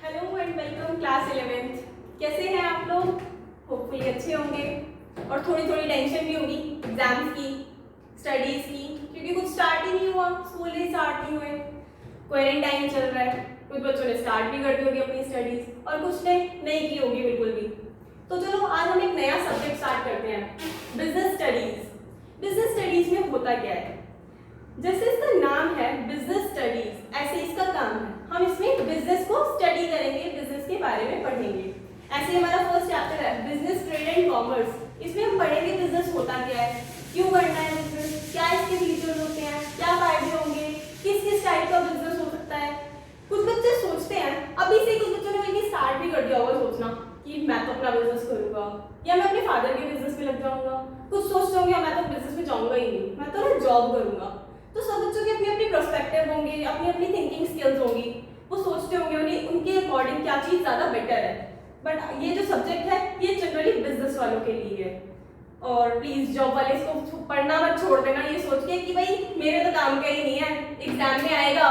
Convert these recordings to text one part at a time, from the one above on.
Hello and welcome class 11th। कैसे हैं आप लोग? होपफुली अच्छे होंगे और थोड़ी थोड़ी टेंशन भी होगी एग्जाम्स की, स्टडीज की, क्योंकि कुछ स्टार्ट ही नहीं हुआ, स्कूल ही स्टार्ट नहीं हुए, क्वारंटाइन चल रहा है। कुछ बच्चों ने स्टार्ट भी कर दी होगी अपनी स्टडीज और कुछ ने नहीं की होगी बिल्कुल भी। तो चलो आज हम एक नया सब्जेक्ट स्टार्ट करते हैं, बिजनेस स्टडीज। बिजनेस स्टडीज में होता क्या है? जैसे इसका नाम है बिजनेस स्टडीज, ऐसे इसका काम है, हम इसमें बिजनेस को स्टडी करेंगे, बिजनेस के बारे में पढ़ेंगे। ऐसे हमारा फर्स्ट चैप्टर है बिजनेस, ट्रेड एंड कॉमर्स। इसमें हम पढ़ेंगे बिजनेस होता क्या है, क्यों करना है बिजनेस, क्या इसके फीचर्स होते हैं, क्या फायदे होंगे, किस किस टाइप का बिजनेस हो सकता है। कुछ बच्चे सोचते हैं, अभी से कुछ बच्चों ने बल्कि स्टार्ट भी कर दिया होगा सोचना कि मैं तो अपना बिजनेस करूंगा या मैं अपने फादर के बिजनेस में लग जाऊंगा। कुछ सोचते होंगे मैं तो बिजनेस में जाऊंगा ही नहीं, मैं तो ना जॉब करूंगा। तो सब बच्चों के अपनी अपनी पर्सपेक्टिव होंगे, अपनी अपनी थिंकिंग स्किल्स होंगी, वो सोचते होंगे उन्हें उनके अकॉर्डिंग क्या चीज ज्यादा बेटर है। बट ये जो सब्जेक्ट है ये जनरली बिजनेस वालों के लिए है। और प्लीज जॉब वाले इसको पढ़ना मत छोड़ देना ये सोच के कि भाई मेरे तो काम का ही नहीं है, एग्जाम में आएगा।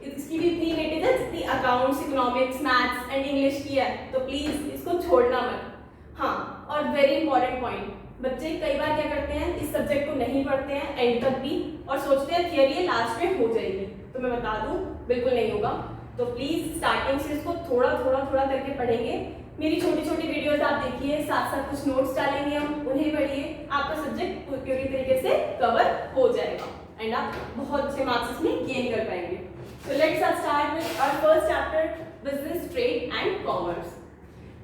इसकी भी इतनी वेटेज है जितनी accounts, economics, maths and English की है, तो प्लीज इसको छोड़ना मत। हाँ, और वेरी इंपॉर्टेंट पॉइंट, बच्चे कई बार क्या करते हैं, इस सब्जेक्ट को नहीं पढ़ते हैं एंड तक भी और सोचते हैं थियरी लास्ट में हो जाएगी। तो मैं बता दूं बिल्कुल नहीं होगा। तो प्लीज स्टार्टिंग से इसको थोड़ा करके पढ़ेंगे। मेरी छोटी छोटी वीडियोस आप देखिए, साथ साथ कुछ नोट्स डालेंगे हम, उन्हें पढ़िए, आपका सब्जेक्ट पूरी तरीके से कवर हो जाएगा एंड आप बहुत अच्छे मार्क्स इसमें गेन कर पाएंगे। तो let's start with our first chapter, business, trade and commerce.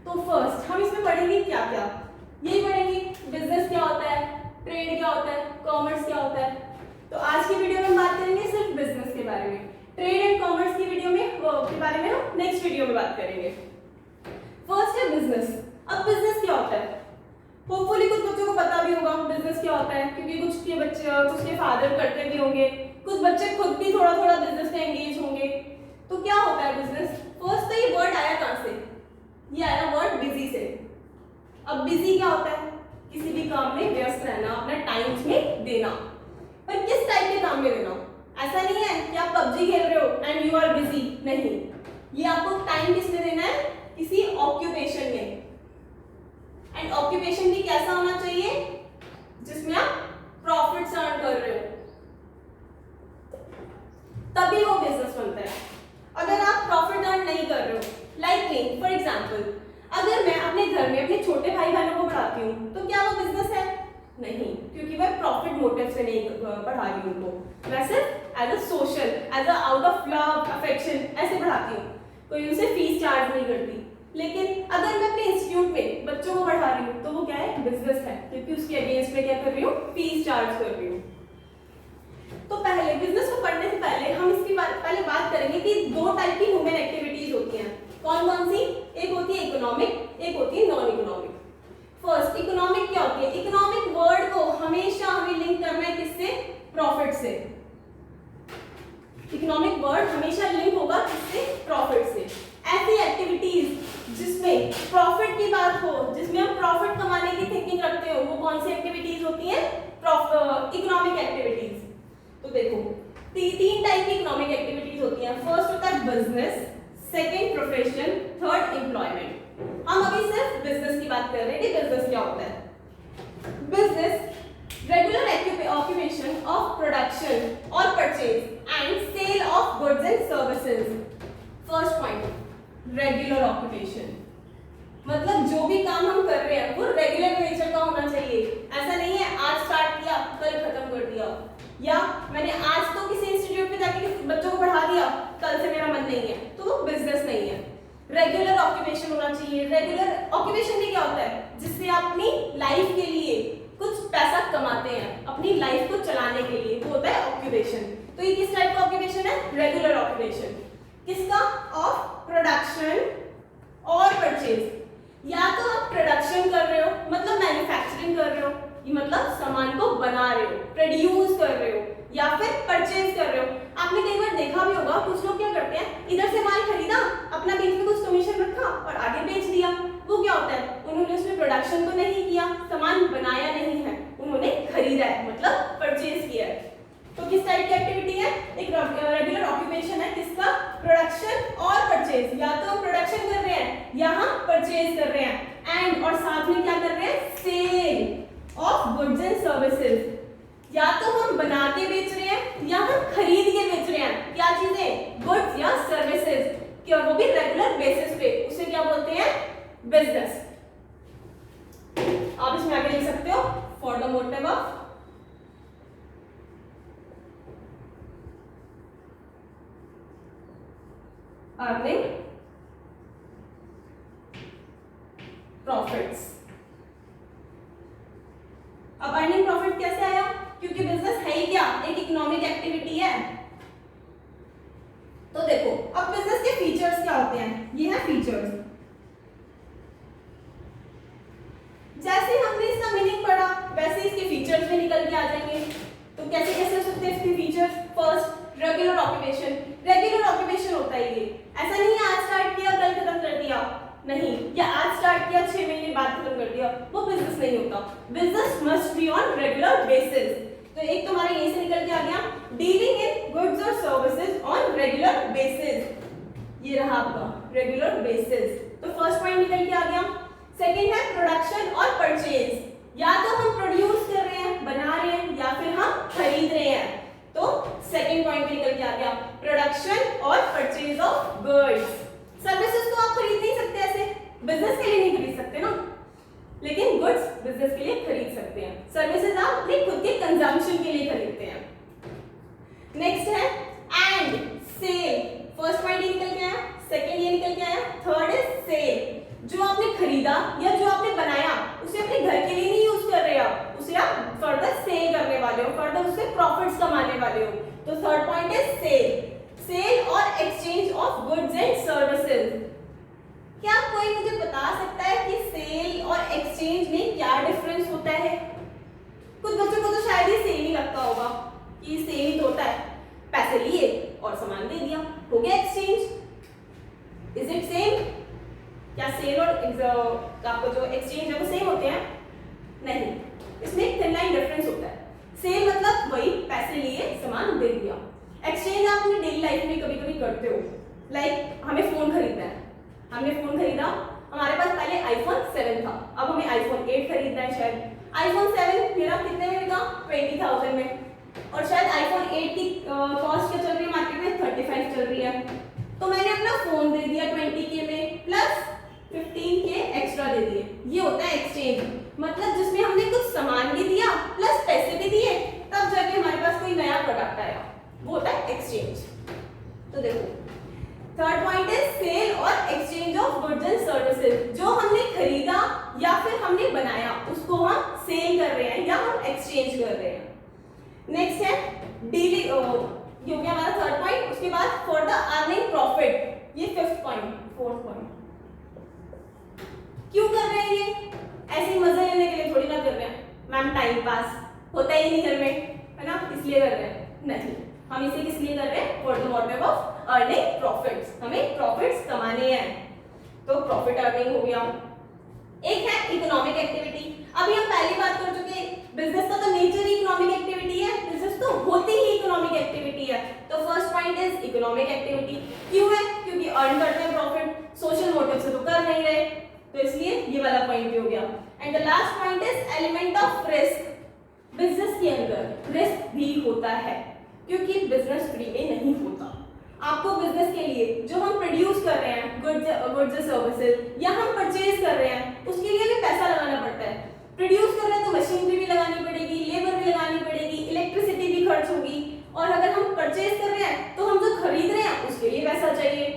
तो फर्स्ट हम इसमें पढ़ेंगे क्या क्या, यही पढ़ेंगे बिजनेस क्या होता है, ट्रेड क्या होता है, कॉमर्स क्या होता है। तो आज की वीडियो में हम बात करेंगे सिर्फ बिजनेस के बारे में। ट्रेड एंड कॉमर्स की वीडियो में के बारे में हम नेक्स्ट वीडियो में बात करेंगे। फर्स्ट है बिजनेस। अब बिजनेस क्या होता है, होपफुली कुछ बच्चों को पता भी होगा बिजनेस क्या होता है, क्योंकि कुछ के बच्चे, कुछ के फादर करते भी होंगे, कुछ बच्चे खुद भी थोड़ा बिजनेस में एंगेज होंगे। तो क्या होता है बिजनेस? फर्स्ट तो ये वर्ड आया कहां से? ये आया वर्ड बिजी से। अब बिजी क्या होता है? किसी भी काम में व्यस्त रहना, अपना टाइम में देना। पर किस टाइप के काम में देना? ऐसा नहीं है कि आप पबजी खेल रहे हो एंड यू आर बिजी, नहीं, ये आपको टाइम किसमें देना है? किसी ऑक्यूपेशन में। एंड ऑक्यूपेशन भी कैसा होना चाहिए? जिसमें आप प्रॉफिट अर्न कर रहे हो, तभी वो बिजनेस बनता है। अगर आप प्रॉफिट अर्न नहीं कर रहे हो, लाइक मी फॉर एग्जांपल, अगर मैं अपने घर में अपने छोटे भाई बहनों को पढ़ाती हूँ तो क्या वो बिजनेस है? नहीं, क्योंकि मैं प्रॉफिट मोटिव से नहीं पढ़ा रही हूँ उनको, मैं सिर्फ as a social, as a out of love, affection ऐसे पढ़ाती हूँ, कोई उनसे फीस चार्ज नहीं करती। लेकिन अगर मैं अपने इंस्टीट्यूट में बच्चों को पढ़ा रही हूँ तो वो क्या है? बिजनेस है, क्योंकि उसके अगेंस्ट में क्या कर रही हूँ? फीस चार्ज कर रही हूँ। तो पहले बिजनेस को पढ़ने से पहले हम इसकी पहले बात करेंगे कि दो टाइप की ह्यूमन एक्टिविटीज होती हैं। कौन कौन सी? एक होती है इकोनॉमिक, एक होती है नॉन इकोनॉमिक। फर्स्ट इकोनॉमिक क्या होती है? इकोनॉमिक वर्ड को हमेशा हमें लिंक करना है किससे? प्रॉफिट से। इकोनॉमिक वर्ड हमेशा लिंक होगा किससे? प्रॉफिट से। ऐसी एक्टिविटीज जिसमें प्रॉफिट की बात हो, जिसमें हम प्रॉफिट कमाने की थिंकिंग रखते हो, वो कौन सी एक्टिविटीज होती है? Economic activities. तो देखो तीन टाइप की इकोनॉमिक एक्टिविटीज होती हैं। फर्स्ट होता है business, second profession, third employment. हम अभी सिर्फ बिजनेस की बात कर रहे हैं कि बिजनेस क्या होता है। Business regular occupation of production और purchase and sale of goods and services. First point, regular occupation, मतलब जो भी काम हम कर रहे हैं वो रेगुलर नेचर का होना चाहिए। ऐसा नहीं है आज स्टार्ट किया कल खत्म कर दिया, या मैंने आज तो किसी इंस्टीट्यूट पे जाके बच्चों को पढ़ा दिया, कल से मेरा मन नहीं है, तो वो बिजनेस नहीं है। रेगुलर ऑक्यूपेशन होना चाहिए। रेगुलर ऑक्यूपेशन भी क्या होता है? जिससे आप अपनी लाइफ के लिए कुछ पैसा कमाते हैं, अपनी लाइफ को चलाने के लिए, वो होता है ऑक्यूपेशन। तो ये किस टाइप का ऑक्यूपेशन है? Regular occupation. किसका? ऑफ प्रोडक्शन और परचेज। या तो आप प्रोडक्शन कर रहे हो, मतलब मैन्युफैक्चरिंग कर रहे हो, ये मतलब सामान को बना रहे हो, प्रोड्यूस कर रहे हो, या फिर परचेज कर रहे हो। आपने कई बार देखा भी होगा कुछ लोग क्या करते हैं, इधर से माल खरीदा, अपना बीच में कुछ कमीशन रखा और आगे बेच दिया। वो क्या होता है? उन्होंने उसमें प्रोडक्शन तो नहीं किया, सामान बनाया नहीं है, उन्होंने खरीदा है, मतलब परचेज किया है। तो किस टाइप की एक्टिविटी है? एक रेगुलर ऑक्यूपेशन है, किसका? प्रोडक्शन और परचेज। या तो गुड्स एंड सर्विसेज, या तो हम बना के बेच रहे हैं या हम खरीद के बेच रहे हैं क्या चीजें, गुड्स या सर्विसेज, क्या वो भी रेगुलर बेसिस पे, उसे क्या बोलते हैं, बिजनेस। आप इसमें आगे लिख सकते हो for the motive of earning profits. अब अर्निंग प्रॉफिट कैसे आया, क्योंकि बिजनेस है ही क्या, एक इकोनॉमिक एक्टिविटी है। तो देखो अब बिजनेस के फीचर्स क्या होते हैं, ये है फीचर्स। जैसे हमने इसका मीनिंग पढ़ा वैसे इसके फीचर्स भी निकल के आ जाएंगे। तो कैसे कैसे हो सकते हैं इसके features, first regular occupation. Regular occupation होता है ये, ऐसा नहीं है आज स्टार्ट किया कल खत्म कर दिया, नहीं, या आज स्टार्ट किया 6 महीने बाद खत्म कर दिया, वो बिजनेस नहीं होता। Business must be on regular basis. तो एक तो हमारा यहीं से निकल के आ गया, डीलिंग इन गुड्स और सर्विसेज ऑन रेगुलर बेसिस, ये रहा आपका रेगुलर बेसिस। तो फर्स्ट पॉइंट निकल के आ गया। सेकंड है प्रोडक्शन और परचेज, या तो हम प्रोड्यूस कर रहे हैं, बना रहे हैं, या फिर हम खरीद रहे हैं। तो सेकंड पॉइंट निकल के आ गया, प्रोडक्शन और परचेज ऑफ गुड्स। सर्विसेज तो आप खरीद नहीं सकते, ऐसे बिजनेस के लिए नहीं खरीद सकते ना, लेकिन गुड्स बिजनेस के लिए खरीद सकते हैं, सर्विसेज आप अपने खुद के कंजम्पशन के लिए खरीदते हैं। नेक्स्ट है एंड सेल। फर्स्ट पॉइंट निकल के आया, सेकंड ये निकल के आया, थर्ड इज सेल। जो आपने खरीदा या जो आपने बनाया उसे अपने घर के लिए नहीं यूज कर रहे हो, उसे आप फर्दर सेल करने वाले हो, फर्दर उससे प्रॉफिट्स कमाने वाले हो। तो third point is sale. Sale और exchange of goods and services. क्या कोई मुझे बता सकता है कि सेल और एक्सचेंज में क्या डिफरेंस होता है? कुछ बच्चों को तो शायद ही सेल ही लगता होगा कि सेल ही तो होता है, पैसे लिए और सामान दे दिया, हो गया एक्सचेंज। Is it same? क्या सेल और आपको जो एक्सचेंज है वो सेम होते हैं? नहीं, इसमें एक थिन लाइन डिफरेंस होता है। सेल मतलब वही पैसे लिए सामान दे दिया, एक्सचेंज आप अपनी डेली लाइफ में कभी कभी करते हो। लाइक हमें फोन खरीदना है, हमने फोन खरीदा, हमारे पास पहले आईफोन 7 था, अब हमें आईफोन 8 खरीदना है। शायद आईफोन 7 मेरा कितने में मिलेगा, 20,000 में, और शायद आईफोन 8 की कॉस्ट क्या चल रही है मार्केट में, 35 चल रही है। तो मैंने अपना फोन दे दिया 20K में, प्लस 15K एक्स्ट्रा दे दिए, ये होता है एक्सचेंज। मतलब जिसमें हमने कुछ सामान भी दिया प्लस पैसे भी दिए, तब जाके हमारे पास कोई नया प्रोडक्ट आया, वो होता है एक्सचेंज। तो देखो थर्ड पॉइंट है सेल और exchange of goods and services. जो हमने खरीदा या फिर हमने बनाया उसको हम सेल कर रहे हैं या हम एक्सचेंज कर रहे हैं। नेक्स्ट है डीलिंग, ये हो गया हमारा थर्ड पॉइंट। उसके बाद फॉर द अर्निंग प्रॉफिट, ये फिफ्थ पॉइंट, फोर्थ पॉइंट। क्यों कर रहे हैं ये? ऐसे ही मजे लेने के लिए थोड़ी ना कर रहे हैं मैम, टाइम पास होता ही नहीं घर में, है ना, इसलिए कर रहे हैं? नहीं, हम इसे किस लिए कर रहे हैं? For the motive of earning profits, हमें प्रॉफिट्स कमाने हैं। तो प्रॉफिट अर्निंग हो गया। एक है इकोनॉमिक एक्टिविटी। अभी हम पहली बात कर चुके, बिजनेस का तो नेचर ही इकोनॉमिक एक्टिविटी है, बिजनेस तो होती ही इकोनॉमिक एक्टिविटी है। तो first point is economic activity. क्यों है? क्योंकि अर्न करते हैं प्रॉफिट, सोशल मोटिव से तो कर नहीं रहे, तो इसलिए ये वाला पॉइंट भी हो गया। And the last point is element of risk. Business के अंदर रिस्क भी होता है, क्योंकि बिजनेस फ्री में नहीं होता। आपको बिजनेस के लिए जो हम प्रोड्यूस कर रहे हैं गुड्स सर्विसेज, या हम परचेज कर रहे हैं, उसके लिए भी पैसा लगाना पड़ता है। प्रोड्यूस कर रहे हैं तो मशीनरी भी लगानी पड़ेगी, लेबर भी लगानी पड़ेगी, इलेक्ट्रिसिटी भी खर्च होगी, और अगर हम परचेज कर रहे हैं तो हम जो खरीद रहे हैं उसके लिए पैसा चाहिए,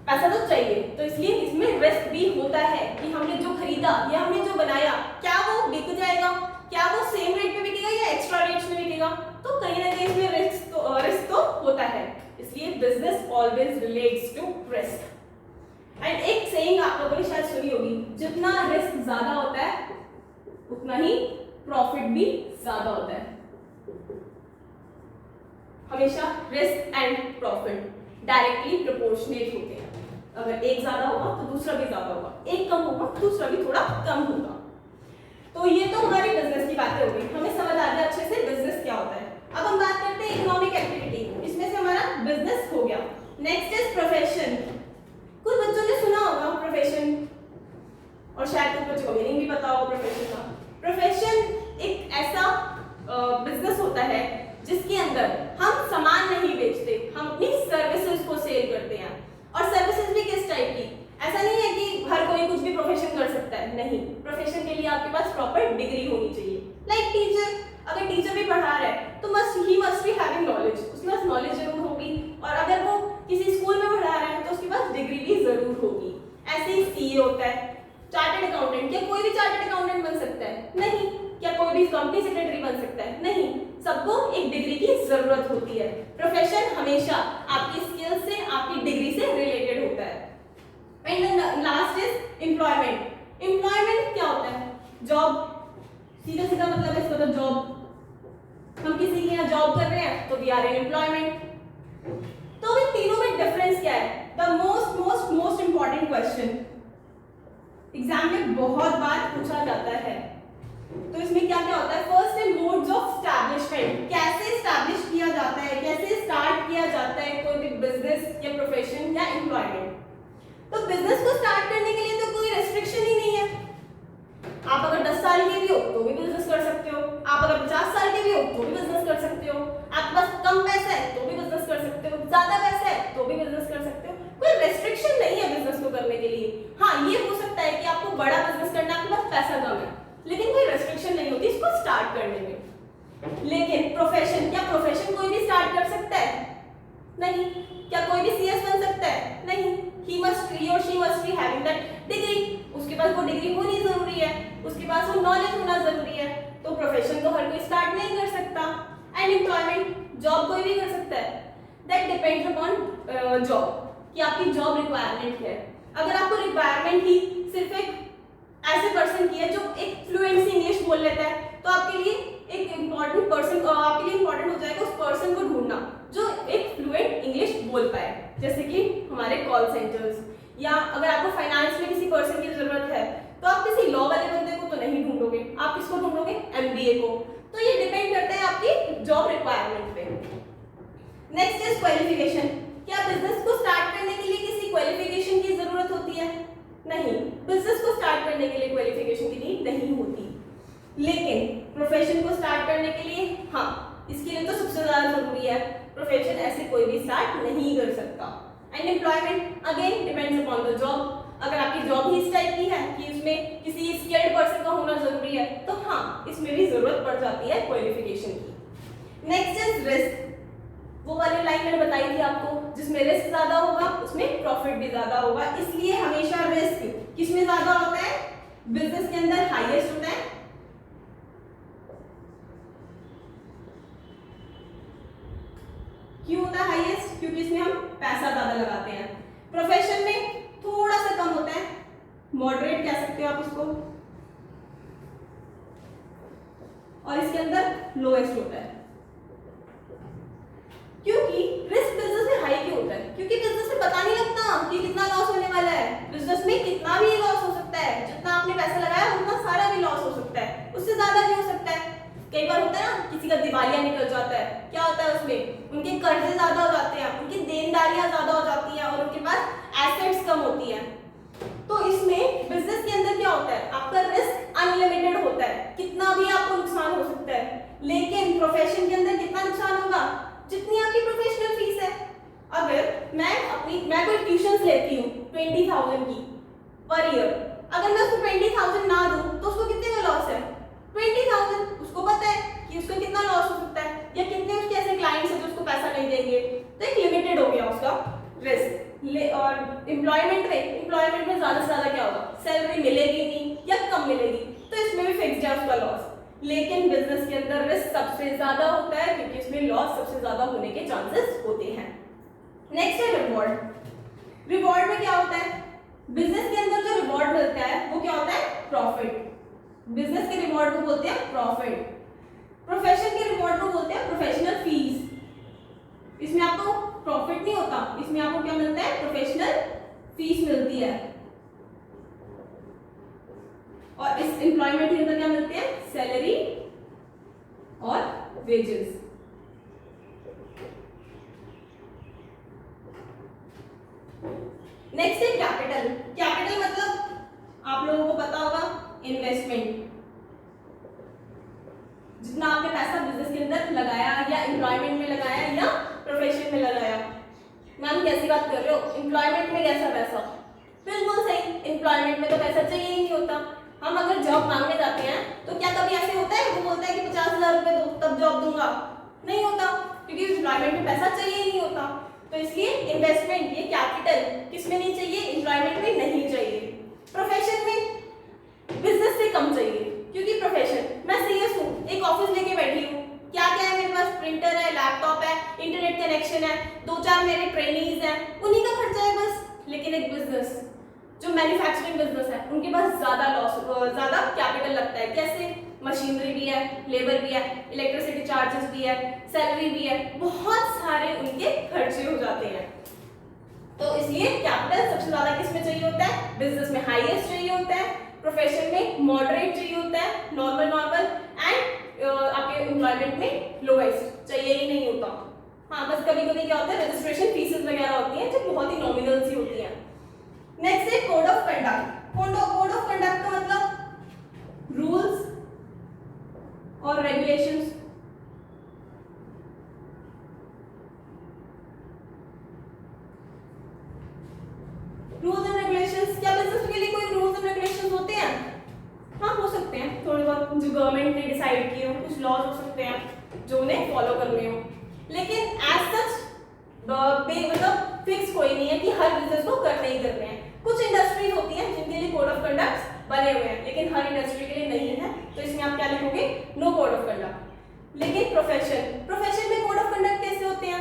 पैसा तो चाहिए। तो इसलिए इसमें रिस्क भी होता है कि हमने जो खरीदा या हमने जो बनाया, क्या वो बिक जाएगा, क्या वो सेम रेट पे बिकेगा या एक्स्ट्रा रेट्स में बिकेगा? तो कहीं ना कहीं इसमें रिस्क तो होता है, इसलिए business always relates to risk. And एक सेइंग आप लोगों ने शायद सुनी होगी, जितना रिस्क ज्यादा होता है उतना ही प्रॉफिट भी ज्यादा होता है। हमेशा risk and profit directly proportionate होते हैं। अगर एक ज्यादा होगा तो दूसरा भी ज्यादा होगा, एक कम होगा तो दूसरा भी थोड़ा कम होगा। तो ये तो हमारी बिजनेस की बातें हो गई, हमें समझ आ गया अच्छे से बिजनेस क्या होता है। अब हम बात करते हैं इकोनॉमिक एक्टिविटी, इसमें से हमारा बिजनेस हो गया। Next is profession. कुछ बच्चों ने सुना होगा प्रोफेशन, और शायद कुछ बच्चों को मीनिंग भी पता होगा प्रोफेशन का। प्रोफेशन एक he must be having knowledge, उसके पास नॉलेज जरूर होगी, और अगर वो किसी स्कूल में पढ़ा रहा है तो उसके पास डिग्री भी जरूर होगी। ऐसे ही सीए होता है, चार्टर्ड अकाउंटेंट। क्या कोई भी चार्टर्ड अकाउंटेंट बन सकता है? नहीं। क्या कोई भी कंपनी सेक्रेटरी बन सकता है? नहीं। सबको एक डिग्री की जरूरत होती है। प्रोफेशन हमेशा आपकी स्किल से, आपकी डिग्री से रिलेटेड होता है। And last is employment. Employment क्या होता है? जॉब, सीधा सीधा मतलब है इसका तो जॉब। हम किसी के यहाँ जॉब कर रहे हैं तो वी आर इन एम्प्लॉयमेंट। तो इन तीनों में डिफरेंस क्या है? The most most most important question exam में बहुत बार पूछा जाता है। तो इसमें क्या क्या होता है? फर्स्ट है मोड्स ऑफ एस्टैब्लिशमेंट। कैसे एस्टैब्लिश किया जाता है, कैसे स्टार्ट किया जाता है कोई भी बिजनेस या प्रोफेशन या एम्प्लॉयमेंट। तो बिजनेस को स्टार्ट करने के लिए तो कोई रेस्ट्रिक्शन ही नहीं है। आप अगर 10 साल के भी हो तो भी बिजनेस कर सकते हो, आप अगर 50 साल के भी हो तो भी बिजनेस कर सकते हो, आपके पास कम पैसा है तो भी बिजनेस कर सकते हो, ज्यादा पैसा है तो भी बिजनेस कर सकते हो। कोई रेस्ट्रिक्शन नहीं है बिजनेस को करने के लिए। हाँ, ये हो सकता है कि आपको बड़ा बिजनेस करना है, आपके पास पैसा कम है, लेकिन कोई रेस्ट्रिक्शन नहीं होती इसको स्टार्ट करने में। लेकिन प्रोफेशन, क्या प्रोफेशन कोई भी स्टार्ट कर सकता है? नहीं। क्या कोई भी सीएस बन सकता है? नहीं। he or she must be having that degree, उसके पास वो डिग्री होनी जरूरी है, उसके पास वो नॉलेज होना जरूरी है। तो प्रोफेशन को हर कोई स्टार्ट नहीं कर सकता। एंड एम्प्लॉयमेंट, जॉब कोई भी कर सकता है। दैट डिपेंड्स अपॉन जॉब, कि आपकी जॉब रिक्वायरमेंट है। अगर आपको रिक्वायरमेंट ही सिर्फ एक ऐसे पर्सन की है जो एक फ्लुएंट इंग्लिश बोल लेता है, तो आपके लिए एक इम्पॉर्टेंट पर्सन, आपके लिए इम्पॉर्टेंट हो जाएगा उस पर्सन को ढूंढना जो एक फ्लुएंट इंग्लिश बोल पाए, जैसे कि हमारे कॉल सेंटर्स। या अगर आपको फाइनेंस में किसी पर्सन की जरूरत है तो आप किसी लॉ वाले बंदे को तो नहीं ढूंढोगे, आप किसको ढूंढोगे? एमबीए को। तो ये डिपेंड करता है आपकी जॉब रिक्वायरमेंट पे। Next is qualification. क्या बिजनेस को स्टार्ट करने के लिए किसी क्वालिफिकेशन की जरूरत होती है? नहीं। बिजनेस को स्टार्ट करने के लिए क्वालिफिकेशन की नीड नहीं होती। लेकिन प्रोफेशन को स्टार्ट करने के लिए हाँ, इसके लिए तो सबसे ज्यादा जरूरी है। प्रोफेशन ऐसे कोई भी स्टार्ट नहीं कर सकता। And employment again depends upon the job. अगर आपकी जॉब ही इस टाइप की है कि इसमें किसी स्किल्ड पर्सन का होना जरूरी है, तो हाँ, इसमें भी जरूरत पड़ जाती है क्वालिफिकेशन की। Next is risk. वो वाली लाइन मैंने बताई थी आपको, जिसमें रिस्क ज्यादा होगा उसमें प्रॉफिट भी ज्यादा होगा। इसलिए हमेशा रिस्क किसमें ज्यादा होता है? बिजनेस के अंदर हाईएस्ट होता है। क्यों होता है हाईएस्ट? क्योंकि इसमें हम पैसा ज्यादा लगाते हैं। प्रोफेशन में थोड़ा सा कम होता है, मॉडरेट कह सकते हो आप उसको, और इसके अंदर लोएस्ट होता है। क्योंकि रिस्क बिजनेस में हाई क्यों होता है? क्योंकि बिजनेस में पता नहीं लगता कि कितना लॉस होने वाला है। बिजनेस में कितना भी लॉस हो सकता है, जितना आपने पैसा लगाया उतना सारा भी लॉस हो सकता है, उससे ज्यादा भी हो सकता है। कई बार होता है ना, किसी का दिवालिया निकल जाता है, क्या होता है उसमें? उनके कर्जे ज्यादा हो जाते हैं, उनकी देनदारियां ज्यादा हो जाती हैं, और उनके पास एसेट्स कम होती हैं। तो इसमें बिजनेस के अंदर क्या होता है? आपका रिस्क अनलिमिटेड होता है, कितना भी आपको नुकसान हो सकता है। लेकिन प्रोफेशन के अंदर कितना नुकसान होगा? जितनी आपकी प्रोफेशनल फीस है। अगर मैं कोई ट्यूशंस लेती हूँ 20,000 की पर ईयर, अगर मैं उसको 20,000 ना दूं तो उसको कितने का लॉस है? 20,000। उसको पता है कि उसका कितना लॉस हो सकता है, या कितने उसके ऐसे क्लाइंट्स हैं जो उसको पैसा नहीं देंगे। तो एक लिमिटेड हो गया उसका रिस्क। और एम्प्लॉयमेंट में ज्यादा से ज्यादा क्या होगा? सैलरी मिलेगी नहीं या कम मिलेगी, तो इसमें भी फिक्स्ड है उसका लॉस। लेकिन बिजनेस के अंदर रिस्क सबसे ज्यादा होता है, क्योंकि इसमें लॉस सबसे ज्यादा होने के चांसेस होते हैं। नेक्स्ट है रिवॉर्ड। रिवॉर्ड में क्या होता है? बिजनेस के अंदर जो रिवॉर्ड मिलता है वो क्या होता है? प्रॉफिट। बिजनेस के रिवॉर्ड को बोलते हैं प्रॉफिट। प्रोफेशन के रिवॉर्ड को बोलते हैं प्रोफेशनल फीस। इसमें आपको प्रॉफिट नहीं होता, इसमें आपको क्या मिलता है? प्रोफेशनल फीस मिलती है। और इस एम्प्लॉयमेंट के अंदर क्या मिलते हैं? सैलरी और वेजेस। नेक्स्ट है कैपिटल। कैपिटल मतलब आप लोगों को पता होगा, इन्वेस्टमेंट। जितना आपने पैसा बिजनेस के अंदर लगाया, या एम्प्लॉयमेंट में लगाया, या प्रोफेशन में लगाया। मैम कैसी बात कर रहे हो? एम्प्लॉयमेंट में कैसा पैसा? बिल्कुल सही, एम्प्लॉयमेंट में तो पैसा चाहिए ही नहीं होता। हम अगर जॉब मांगने जाते हैं तो क्या कभी ऐसे होता है वो बोलता है कि 50,000 रुपए दो तब जॉब दूंगा? नहीं होता, क्योंकि एम्प्लॉयमेंट में पैसा चाहिए ही नहीं होता। तो इसलिए इन्वेस्टमेंट, ये कैपिटल किसमें नहीं चाहिए, एम्प्लॉयमेंट में नहीं चाहिए। प्रोफेशन में बिजनेस से कम चाहिए, क्योंकि प्रोफेशन, मैं सीएस हूँ, एक ऑफिस लेके बैठी हूँ, क्या क्या है मेरे पास, प्रिंटर है, लैपटॉप है, इंटरनेट कनेक्शन है, 2-4 मेरे ट्रेनीज हैं, उन्हीं का खर्चा है बस। लेकिन एक बिजनेस जो मैन्युफैक्चरिंग बिजनेस है, उनके पास ज्यादा कैपिटल लगता है। कैसे, मशीनरी भी है, लेबर भी है, इलेक्ट्रिसिटी चार्जेस भी है, सैलरी भी है, बहुत सारे उनके खर्चे हो जाते हैं। तो इसलिए कैपिटल सबसे ज्यादा किसमें चाहिए होता है, बिजनेस में हाईएस्ट चाहिए होता है, प्रोफेशन में मॉडरेट चाहिए होता है, नॉर्मल एंड आपके एम्प्लॉयमेंट में लोएस्ट चाहिए ही नहीं होता। हाँ, बस कभी कभी क्या होता है, रजिस्ट्रेशन फीसेस वगैरह होती हैं जो बहुत ही नॉमिनल सी होती हैं। नेक्स्ट है code of conduct. Code of conduct का मतलब रूल्स और रेगुलेशंस। रूल्स एंड रेगुलेशंस, क्या बिजनेस के लिए कोई रूल्स एंड रेगुलेशंस होते हैं? हाँ, हो सकते हैं, थोड़े बहुत जो गवर्नमेंट ने डिसाइड किए हो, कुछ लॉज हो सकते हैं जो उन्हें फॉलो करने हो, लेकिन एज सच मतलब फिक्स कोई नहीं है कि हर बिजनेस को करने ही करने हैं। कुछ इंडस्ट्रीज होती हैं जिनके लिए कोड ऑफ कंडक्ट बने हुए हैं, लेकिन हर इंडस्ट्री के लिए नहीं है, तो इसमें आप क्या लिखोगे, नो कोड ऑफ कंडक्ट। लेकिन प्रोफेशन में कोड ऑफ कंडक्ट कैसे होते हैं,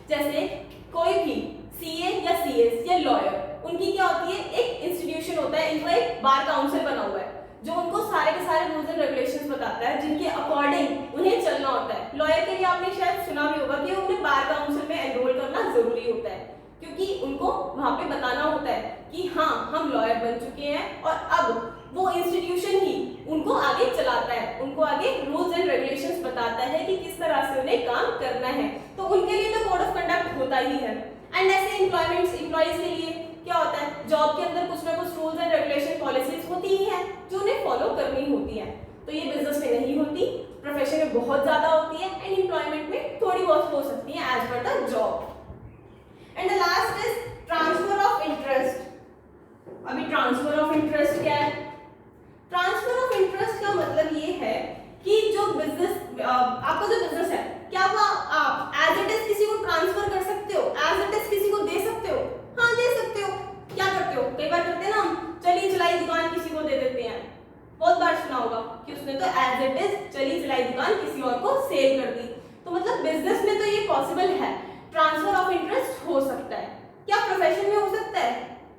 जैसे कोई भी सीए या सीएस या लॉयर, उनकी क्या होती है, एक इंस्टीट्यूशन होता है, इनका एक बार काउंसिल बना हुआ है जो उनको सारे के सारे रूल्स एंड रेगुलेशंस बताता है, जिनके अकॉर्डिंग उन्हें चलना होता है। लॉयर के लिए आपने शायद सुना भी होगा कि उन्हें बार काउंसिल में एनरोल करना जरूरी होता है, क्योंकि उनको वहां पे बताना होता है कि हाँ, हम लॉयर बन चुके हैं और अब वो इंस्टीट्यूशन ही उनको आगे चलाता है, उनको आगे रूल्स एंड रेगुलेशंस बताता है कि किस तरह से उन्हें काम करना है। तो उनके लिए तो कोड ऑफ कंडक्ट होता ही है। एंड ऐसे एम्प्लॉयज के लिए क्या होता है, जॉब के अंदर कुछ ना कुछ रूल्स एंड रेगुलेशन पॉलिसीज होती ही हैं जो उन्हें फॉलो करनी होती है। तो ये बिजनेस में नहीं होती, प्रोफेशन में बहुत ज्यादा होती है, एंड एम्प्लॉयमेंट में थोड़ी बहुत हो सकती है as per the job. And the last is transfer of interest. अभी ट्रांसफर ऑफ इंटरेस्ट क्या है? ट्रांसफर ऑफ इंटरेस्ट का मतलब ये है कि जो बिजनेस, आपका जो बिजनेस है, क्या वो आप एज इट इज किसी को ट्रांसफर कर सकते हो, एज इट इज किसी को दे सकते हो? हाँ, दे सकते हो। क्या करते हो, कई बार करते हैं ना हम, चली चलाई दुकान किसी को दे देते हैं, बहुत बार सुना होगा कि उसने तो एज इट इज चली चलाई दुकान किसी और को सेल कर दी। तो मतलब बिजनेस में तो ये पॉसिबल है, ट्रांसफर ऑफ इंटरेस्ट हो सकता है। क्या प्रोफेशन में हो सकता है?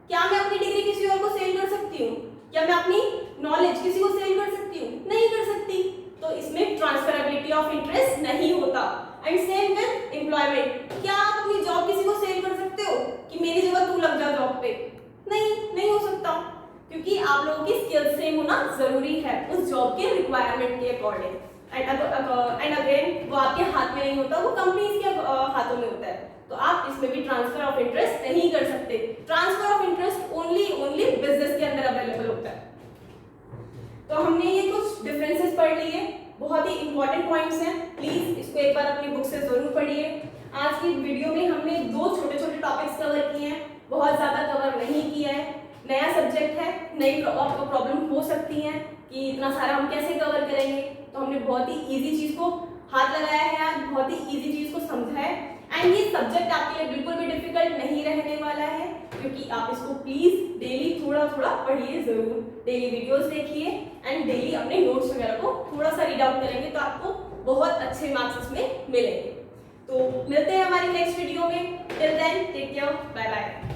क्या मैं अपनी डिग्री किसी और को सेल कर सकती हूँ? क्या मैं अपनी नॉलेज किसी को सेल कर सकती हूँ? नहीं कर सकती। तो इसमें ट्रांसफरेबिलिटी ऑफ इंटरेस्ट नहीं होता। एंड सेम विद एम्प्लॉयमेंट, क्या आप अपनी जॉब किसी को सेल कर सकते हो कि मेरी जगह तू लग जा जॉब पे? नहीं हो सकता, क्योंकि आप लोगों की स्किल्स सेम होना जरूरी है उस जॉब के रिक्वायरमेंट के अकॉर्डिंग। एंड अगेन वो आपके हाथ में नहीं होता, वो कंपनीज के हाथों में होता है। तो आप इसमें भी ट्रांसफर ऑफ इंटरेस्ट नहीं कर सकते। Transfer of interest only business के अंदर अवेलेबल होता है। तो हमने ये कुछ डिफरेंसेस पढ़ लिए, बहुत ही इंपॉर्टेंट पॉइंट्स हैं, प्लीज इसको एक बार अपनी बुक से जरूर पढ़िए। आज की वीडियो में हमने 2 छोटे टॉपिक्स कवर किए हैं, बहुत ज्यादा कवर नहीं किया है। नया सब्जेक्ट है, नई आपको प्रॉब्लम हो सकती है कि इतना सारा हम कैसे कवर करेंगे, तो हमने बहुत ही इजी चीज को हाथ लगाया है आज, बहुत ही इजी चीज को समझा है। एंड ये सब्जेक्ट आपके लिए बिल्कुल भी डिफिकल्ट नहीं रहने वाला है, क्योंकि आप इसको प्लीज डेली थोड़ा पढ़िए जरूर, डेली वीडियोस देखिए एंड डेली अपने नोट्स वगैरह को थोड़ा सा रीड आउट करेंगे तो आपको बहुत अच्छे मार्क्स इसमें मिलेंगे। तो मिलते हैं हमारी नेक्स्ट वीडियो में। Till then take care, bye bye.